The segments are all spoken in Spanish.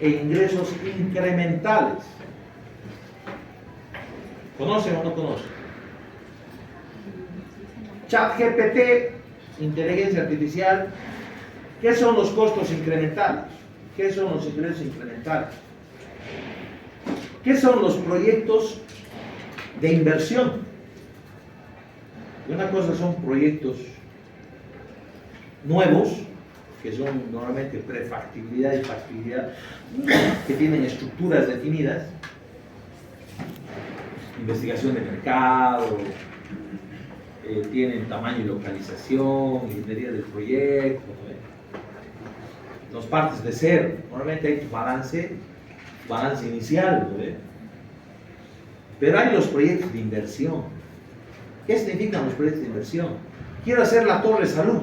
e ingresos incrementales. ¿Conocen o no conocen? ChatGPT, inteligencia artificial. ¿Qué son los costos incrementales? ¿Qué son los ingresos incrementales? ¿Qué son los proyectos de inversión? Una cosa son proyectos nuevos, que son normalmente prefactibilidad y factibilidad, que tienen estructuras definidas, investigación de mercado, tienen tamaño y localización, ingeniería del proyecto, ¿no? Los partes de cero, normalmente hay tu balance inicial, ¿no? Pero hay los proyectos de inversión. ¿Qué significan los proyectos de inversión? Quiero hacer la Torre Salud.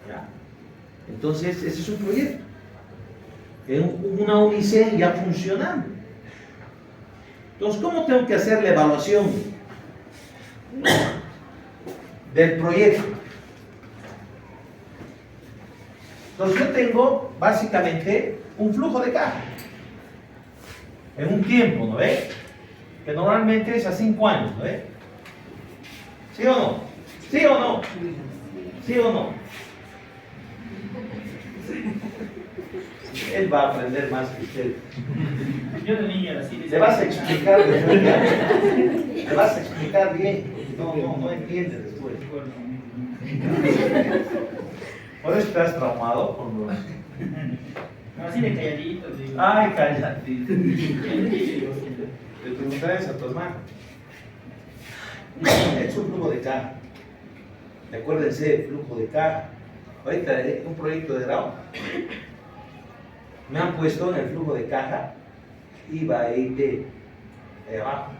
Ya. Entonces, ese es un proyecto. Una UNICEF ya funcionando. Entonces, ¿cómo tengo que hacer la evaluación del proyecto? Entonces, yo tengo básicamente un flujo de caja en un tiempo, ¿no ve? Que normalmente es a 5 años, ¿no ve? ¿Sí o no? ¿Sí o no? ¿Sí o no? Él va a aprender más que usted. Yo de niña así. Le vas a explicar bien. Le vas a explicar bien. No entiende después. Por eso estás traumado con los... No, así de calladito. Digo. Ay, calladito. Le preguntarás a tu hermano. Es un flujo de caja. Acuérdense, flujo de caja. Ahorita un proyecto de grado. Me han puesto en el flujo de caja IVA e IT de abajo.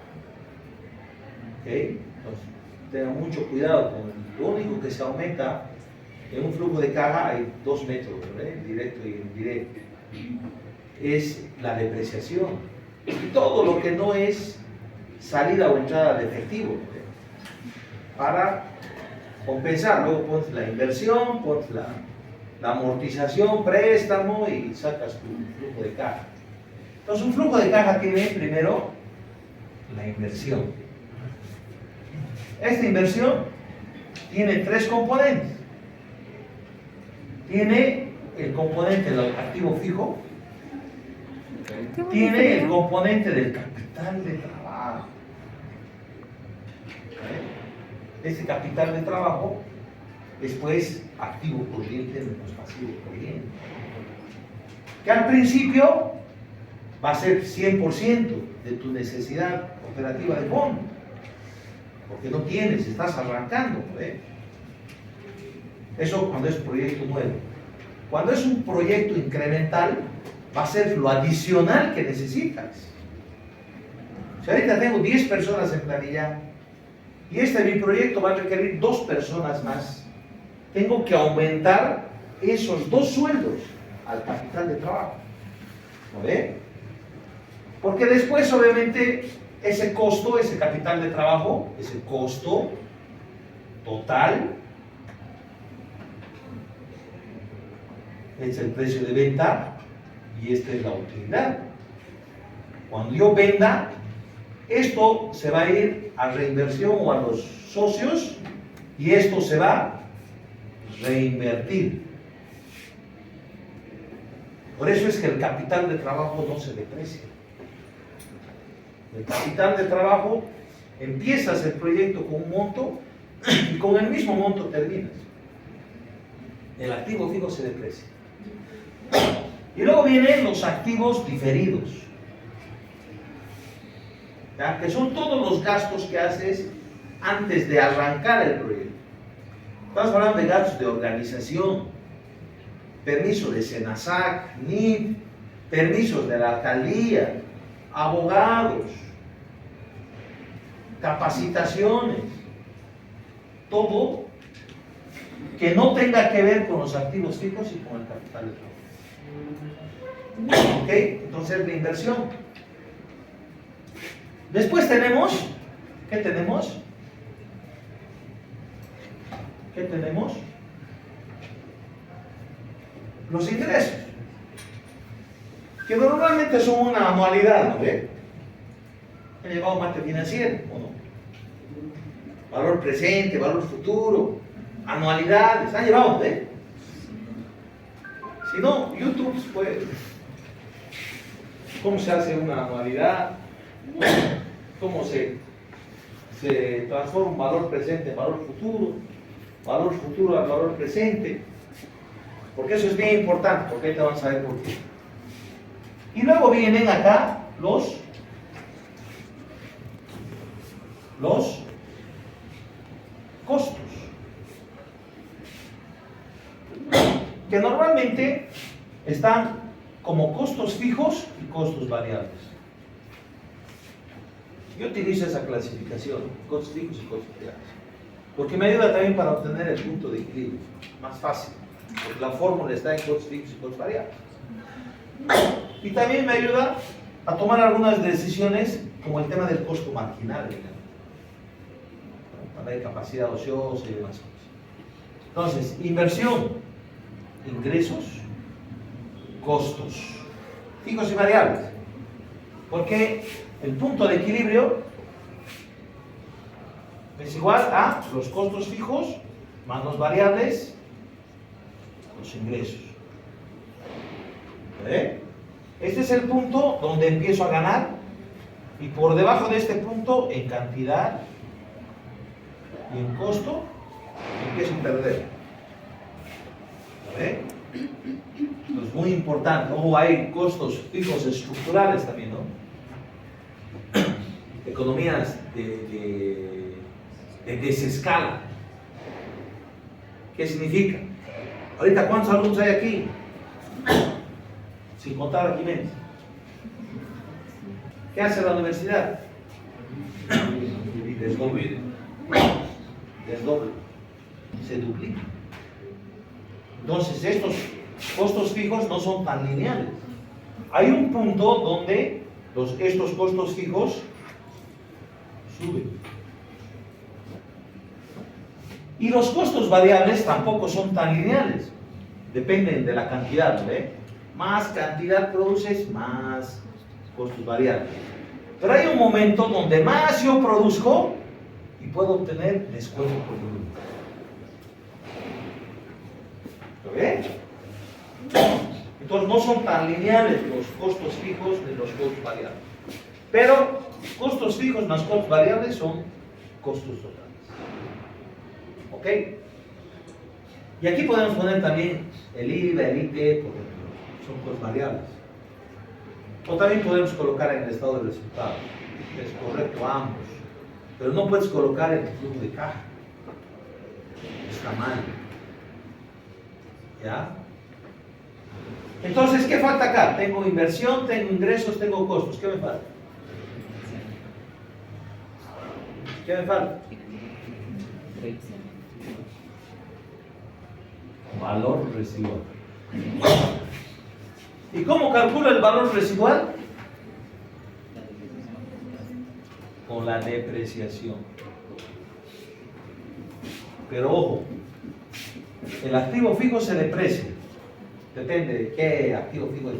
¿Ok? Entonces, tengan mucho cuidado con lo único que se aumenta en un flujo de caja. Hay 2 métodos, ¿eh? Directo y indirecto. Es la depreciación y todo lo que no es salida o entrada de efectivo, ¿eh? Para compensar. Luego pones la inversión, pones la amortización, préstamo y sacas tu flujo de caja. Entonces un flujo de caja tiene primero la inversión. Esta inversión tiene 3 componentes. Tiene el componente del activo fijo, tiene el componente del capital de trabajo. Ese capital de trabajo es pues activo corriente menos pasivo corriente. Que al principio va a ser 100% de tu necesidad operativa de fondo, porque no tienes, estás arrancando, ¿eh? Eso cuando es proyecto nuevo. Cuando es un proyecto incremental, va a ser lo adicional que necesitas. Si ahorita tengo 10 personas en planilla y mi proyecto va a requerir 2 personas más, tengo que aumentar esos 2 sueldos al capital de trabajo. ¿No ve? Porque después, obviamente, ese costo, ese capital de trabajo, ese costo total, es el precio de venta y esta es la utilidad. Cuando yo venda, esto se va a ir a reinversión o a los socios y esto se va a reinvertir. Por eso es que el capital de trabajo no se deprecia. El capital de trabajo, empiezas el proyecto con un monto y con el mismo monto terminas. El activo fijo se deprecia. Y luego vienen los activos diferidos, ¿ya? Que son todos los gastos que haces antes de arrancar el proyecto. Estamos hablando de gastos de organización, permiso de SENASAC, NIF, permisos de la alcaldía, abogados, capacitaciones, todo que no tenga que ver con los activos fijos y con el capital de trabajo. ¿Ok? Entonces la inversión. Después tenemos, ¿qué tenemos? ¿Qué tenemos? Los ingresos. que normalmente son una anualidad, ¿no ve? Han llevado mate financiero, ¿o no? Valor presente, valor futuro, anualidades, han llevado, ¿ve? Si no, YouTube, pues, ¿cómo se hace una anualidad? ¿Cómo se transforma un valor presente en valor futuro a valor presente? Porque eso es bien importante, porque ahí te van a saber por qué. Y luego vienen acá los costos, que normalmente están como costos fijos y costos variables. Yo utilizo esa clasificación, costos fijos y costos variables, porque me ayuda también para obtener el punto de equilibrio, más fácil, porque la fórmula está en costos fijos y costos variables. Y también me ayuda a tomar algunas decisiones, como el tema del costo marginal, digamos, para la capacidad ociosa y demás cosas. Entonces, inversión, ingresos, costos, fijos y variables. Porque el punto de equilibrio es igual a los costos fijos más los variables, los ingresos. ¿Eh? Este es el punto donde empiezo a ganar, y por debajo de este punto, en cantidad y en costo, empiezo a perder. ¿Eh? Entonces, muy importante. Luego hay costos fijos estructurales también, ¿no? Economías de desescala. ¿Qué significa? Ahorita, ¿cuántos alumnos hay aquí? Sin contar a Jiménez. ¿Qué hace la universidad? Desdoble. Se duplica. Entonces, estos costos fijos no son tan lineales. Hay un punto donde estos costos fijos suben. Y los costos variables tampoco son tan lineales. Dependen de la cantidad, ¿ve? Más cantidad produces, más costos variables. Pero hay un momento donde más yo produzco y puedo obtener descuento por volumen. ¿Lo ven? Entonces no son tan lineales los costos fijos ni los costos variables. Pero costos fijos más costos variables son costos totales. ¿Ok? Y aquí podemos poner también el IVA, el IP, por ejemplo, son costos variables. O también podemos colocar en el estado de resultados. Es correcto ambos. Pero no puedes colocar en el flujo de caja. Está mal. ¿Ya? Entonces, ¿qué falta acá? Tengo inversión, tengo ingresos, tengo costos. ¿Qué me falta? ¿Qué me falta? Valor residual. ¿Y cómo calculo el valor residual? Con la depreciación. Pero ojo, el activo fijo se deprecia. Depende de qué activo fijo es.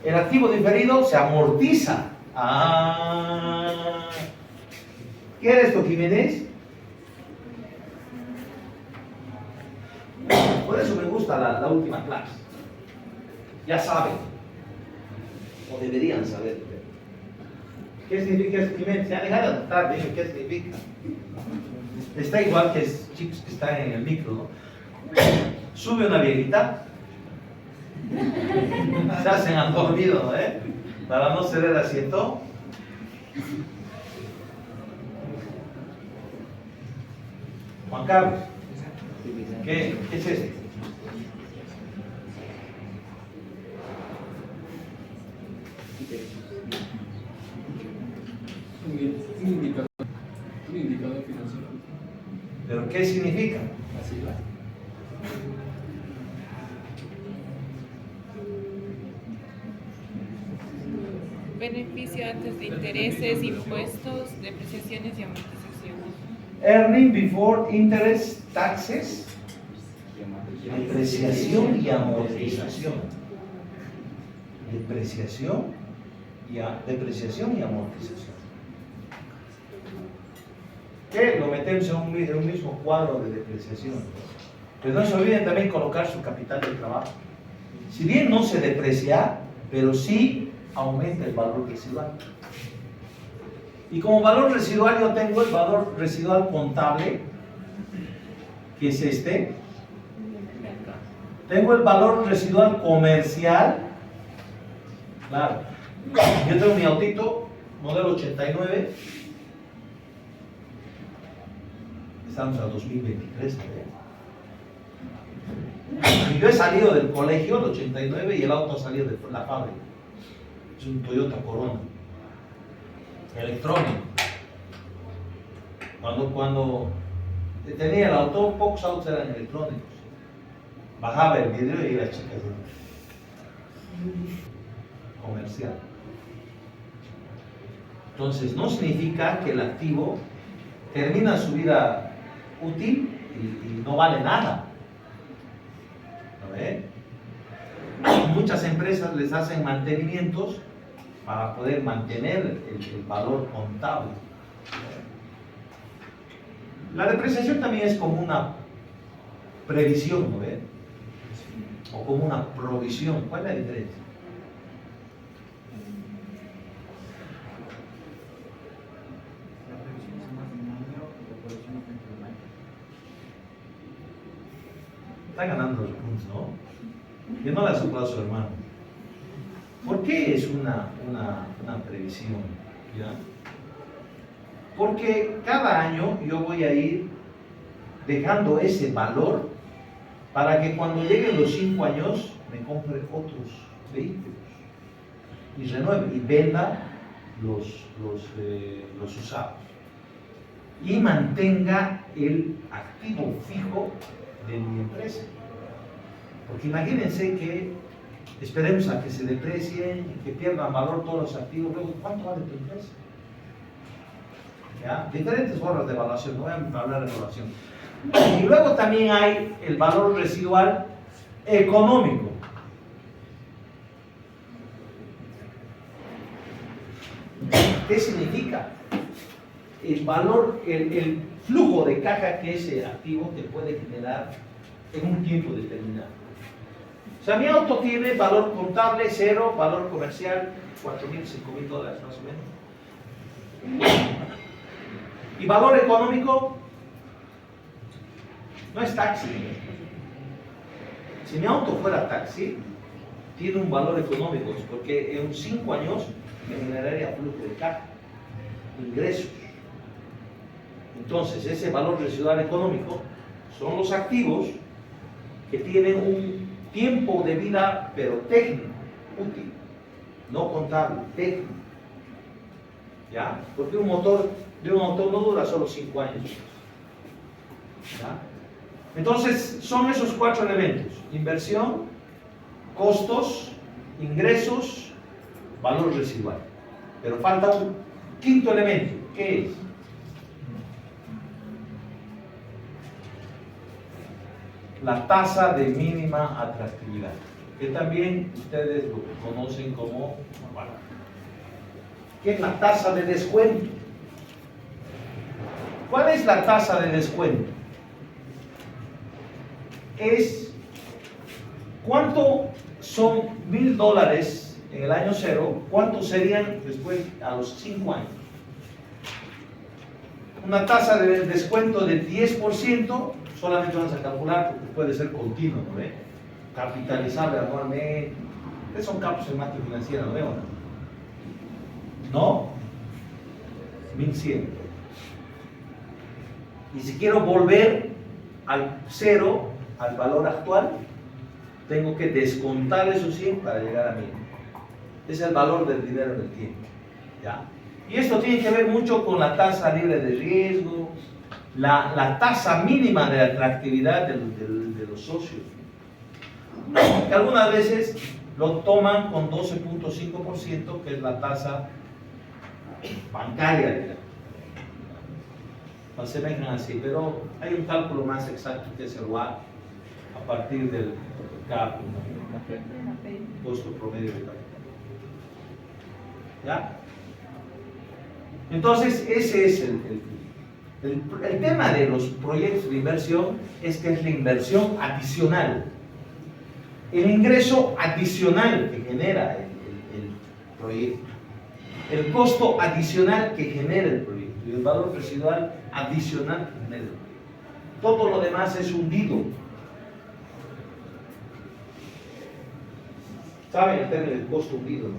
El activo diferido se amortiza. ¿Qué era esto, Jiménez? Por eso me gusta la última clase. Ya saben, o deberían saber. ¿Qué significa esto, Jiménez? Se han dejado de anotar, dime qué significa. Está igual que chicos que están en el micro, ¿no? Sube una viejita, se hacen al dormido, ¿no? Para no ceder asiento. Juan Carlos, ¿qué es esto? Un indicador financiero. ¿Pero qué significa? Así va. Beneficio antes de intereses, impuestos, depreciaciones y amortizaciones. Earning before interest, taxes, depreciación y amortización. depreciación depreciación y amortización. Que lo metemos en un mismo cuadro de depreciación. Pero no se olviden también colocar su capital de trabajo. Si bien no se deprecia, pero sí aumenta el valor residual. Y como valor residual yo tengo el valor residual contable, que es este. Tengo el valor residual comercial. Claro. Yo tengo mi autito, modelo 89. Estamos a 2023, ¿no? Y yo he salido del colegio, el 89, y el auto ha salido de la fábrica. Es un Toyota Corona. Electrónico. Cuando tenía el auto, pocos autos eran electrónicos. Bajaba el vidrio y las chicas comercial. Entonces, no significa que el activo termina su vida útil y no vale nada. ¿No ve? Muchas empresas les hacen mantenimientos para poder mantener el valor contable. La depreciación también es como una previsión, ¿no ve? O como una provisión. ¿Cuál es la diferencia? Está ganando los puntos, ¿no? Yo no le he soplado a su hermano. ¿Por qué es una previsión? ¿Ya? Porque cada año yo voy a ir dejando ese valor para que cuando lleguen los 5 años me compre otros vehículos y renueve y venda los usados y mantenga el activo fijo de mi empresa. Porque imagínense que esperemos a que se deprecien y que pierdan valor todos los activos. Luego, ¿cuánto vale tu empresa? ¿Ya? Diferentes formas de evaluación, no voy a hablar de evaluación. Y luego también hay el valor residual económico. ¿Qué significa? El valor, el flujo de caja que ese activo te puede generar en un tiempo determinado. O sea, mi auto tiene valor contable 0, valor comercial $4,000, $5,000 más o menos. Y valor económico no es taxi. Si mi auto fuera taxi, tiene un valor económico, porque en 5 años me generaría flujo de caja, ingresos. Entonces, ese valor residual económico son los activos que tienen un tiempo de vida, pero técnico, útil, no contable, técnico. ¿Ya? Porque un motor no dura solo 5 años. ¿Ya? Entonces, son esos 4 elementos: inversión, costos, ingresos, valor residual. Pero falta un quinto elemento. ¿Qué es? La tasa de mínima atractividad, que también ustedes lo conocen como, bueno, ¿qué es la tasa de descuento? ¿Cuál es la tasa de descuento? Es ¿cuánto son $1,000 en el año 0? ¿Cuánto serían después a los 5 años? Una tasa de descuento de 10%, solamente vamos a calcular porque puede ser continuo, ¿no ve? Capitalizable anualmente. Ustedes son capos en máquina financiera, ¿no veo? ¿No? 1,100. Y si quiero volver al 0, al valor actual, tengo que descontar esos 100 para llegar a 1,000. Ese es el valor del dinero en el tiempo. ¿Ya? Y esto tiene que ver mucho con la tasa libre de riesgo, la tasa mínima de atractividad de los socios. Que algunas veces lo toman con 12.5%, que es la tasa bancaria, digamos. No se vengan así, pero hay un cálculo más exacto que es el WACC a partir del CAP, costo promedio de capital. ¿Ya? Entonces, ese es el tema de los proyectos de inversión, es que es la inversión adicional. El ingreso adicional que genera el proyecto. El costo adicional que genera el proyecto. Y el valor residual adicional que genera el proyecto. Todo lo demás es hundido. ¿Saben el término del costo hundido?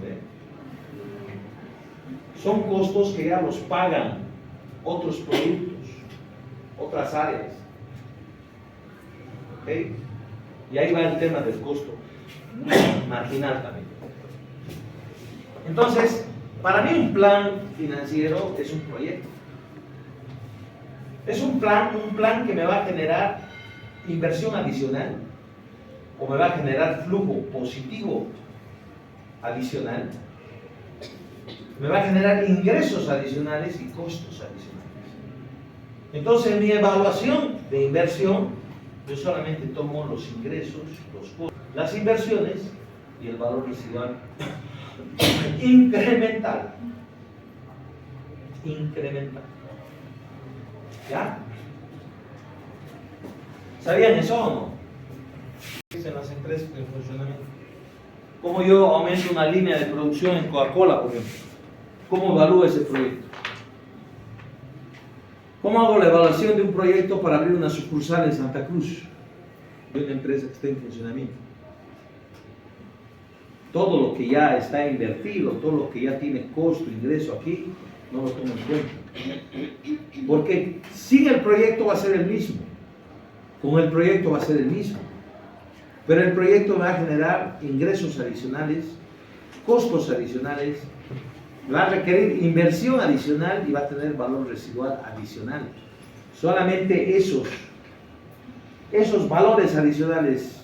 Son costos que ya los pagan otros productos, otras áreas. ¿Okay? Y ahí va el tema del costo marginal también. Entonces, para mí un plan financiero es un proyecto. Es un plan que me va a generar inversión adicional o me va a generar flujo positivo adicional. Me va a generar ingresos adicionales y costos adicionales. Entonces, en mi evaluación de inversión, yo solamente tomo los ingresos, los costos, las inversiones y el valor residual incremental. Incremental. ¿Ya? ¿Sabían eso o no? En las empresas de funcionamiento. ¿Cómo yo aumento una línea de producción en Coca-Cola, por ejemplo? ¿Cómo evalúo ese proyecto? ¿Cómo hago la evaluación de un proyecto para abrir una sucursal en Santa Cruz? De una empresa que esté en funcionamiento. Todo lo que ya está invertido, todo lo que ya tiene costo, ingreso aquí, no lo tomo en cuenta. Porque sin el proyecto va a ser el mismo. Con el proyecto va a ser el mismo. Pero el proyecto me va a generar ingresos adicionales, costos adicionales, va a requerir inversión adicional y va a tener valor residual adicional. Solamente esos valores adicionales,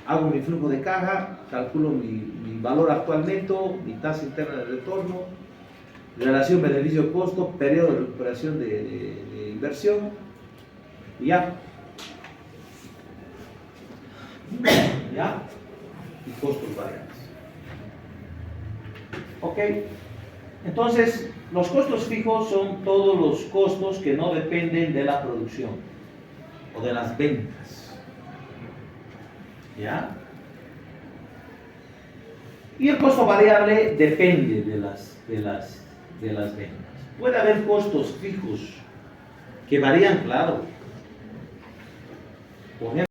hago mi flujo de caja, calculo mi valor actual neto, mi tasa interna de retorno, relación beneficio-costo, periodo de recuperación de inversión y ya. ¿Ya? Y costos variables. ¿Ok? Entonces, los costos fijos son todos los costos que no dependen de la producción o de las ventas. ¿Ya? Y el costo variable depende de las ventas. Puede haber costos fijos que varían, claro. Por ejemplo,